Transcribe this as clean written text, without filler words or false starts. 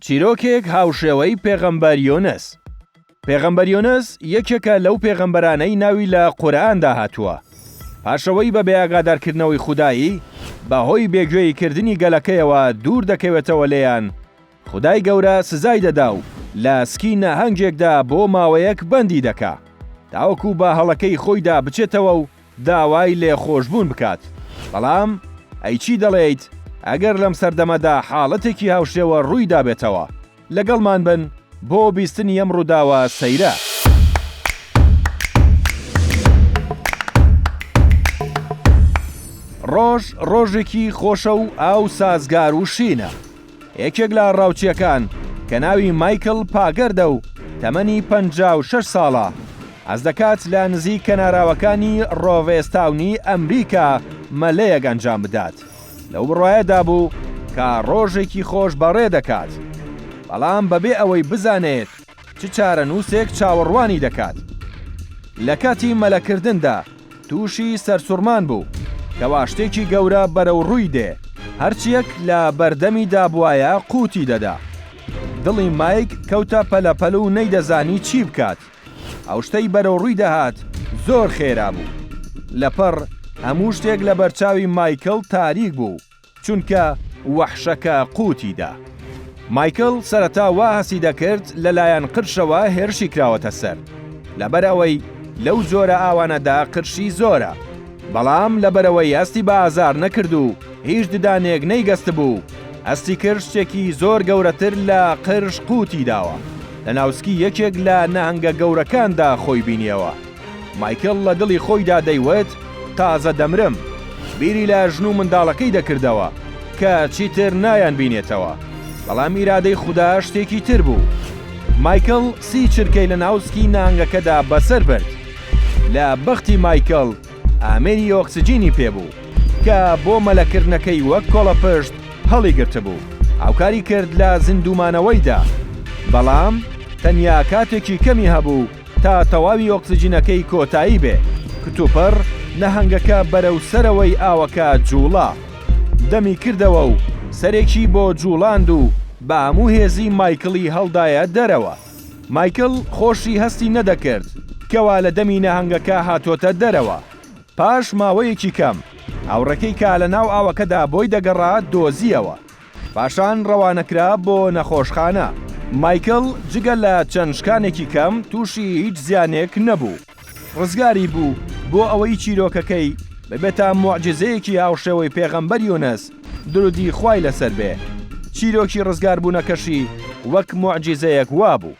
چیرۆکێک هاوشێوەی پێغەمبەر یۆنس. پێغەمبەر یۆنس یەکێکە لەو پێغەمبەرانەی ناوی لە قورئاندا هاتووە. پاشەوەی بە بێئاگادارکردنەوەی خودایی بەهۆی بێگوێیکردنی گەلەکەیەوە دوور دەکەوێتەوە لێیان، خودای گەورە سزای دەدا و لە سکی نەهەنگێکدا بۆ ماوەیەک بەندی دەکا تاوەکو بە هەڵەکەی خۆیدا بچێتەوە و داوای لێخۆشبوون بکات. بەڵام ئەی چی دەڵێیت ئەگەر لەم سەردەمەدا حاڵەتێکی هاوشێوە ڕوویدا بێتەوە؟ لەگەڵمان بن بۆ بیستنی ئەم ڕووداوە سەیرە. ڕۆژ ڕۆژێکی خۆشە و ئاو سازگار و شینە. یەکێک لە ڕاوچیەکان کە ناوی مایکل پاگەردە و تەمەنی 56 ساڵە ئەس دەکات لە نزیک کەناراوەکانی ڕۆڤێستاونی ئەمریکا مەلەیەک ئەنجام بدات. لەو بڕواایەدا بوو کە ڕۆژێکی خۆش بەڕێ دەکات، بەڵام بەبێ ئەوەی بزانێت چ چارەنووسێک چاوەڕوانی دەکات. لە کاتی مەلەکردندا تووشی سەرسوڕمان بوو کەوا شتێکی گەورە بەرەو ڕووی دێ، هەرچیەک لە بەردەمی دابوایە قوتی دەدا. دڵی مایک کەوتە پەلەپەل و نەیدەزانی چی بکات. ئەو شتەی بەرەو ڕووی دەهات زۆر خێرا بوو. لەپەڕ هەموو شتێک لە بەرچاوی مایکل تاریک بوو، چونکە وەحشەکە قوتیدا. مایکل سەرەتا وا هەسی دەکرد لەلایەن قرشەوە هێرشی کراوەتە سەر، لەبەر ئەوەی لەو جۆرە ئاوانەدا قرشی زۆرە. بەڵام لەبەرەوەی ئەستی بە ئازار نەکرد و هیچ ددانێک نەیگەست بوو، ئەستی کرد شتێکی زۆر گەورەتر لە قرش قوتی داوە. لە ناوسکی یەکێک لە نەهەنگە گەورەکاندا خۆی بینیەوە. مایکل لە دڵی خۆیدا دەیوت تازە دەمرم. بیری لە ژن و منداڵەکەی دەکردەوە کە چیتر نایان بینێتەوە، بەڵام ئیرادەی خودا شتێکی تر بوو. مایکل سی چرکەی لە ناوسکی نەهەنگەکەدا بەسەر برد. لە بەختی مایکل ئامێری ئۆکسجینی پێبوو کە بۆ مەلەکردنەکەی وەک کۆڵە پشت هەڵی گرتبوو. هاوکاری کرد لە زیندومانەوەیدا، بەڵام تەنیا کاتێکی کەمی هەبوو تا تەواوی ئۆکسجینەکەی کۆتایی بێ. کتوپەر نەهەنگەکە بەرەو سەرەوەی ئاوەکە جوڵا دەمی کردەوە و سەرێکی بۆ جوڵاند و بە هەموو هێزی مایکڵی هەڵدایە دەرەوە. مایکل خۆشی هەستی نەدەکرد کەوا لە دەمی نەهەنگەکە هاتۆتە دەرەوە. پاش ماوەیەکی کەم هاوڕەکەی کا لە ناو ئاوەکەدا بۆی دەگەڕات دۆزیەوە، پاشان ڕەوانەکرا بۆ نەخۆشخانە. مایکل جگە لە چەند شکانێکی کەم تووشی هیچ زیانێک نەبوو. ڕزگاری بوو بۆ ئەوەی چیرۆکەکەی ببێتە موعجزەیەکی هاوشێوەی پێغەمبەر یۆنس درودی خوای لەسەر بێ. چیرۆکی ڕزگاربوونەکەشی وەک موعجزەیەک وابوو.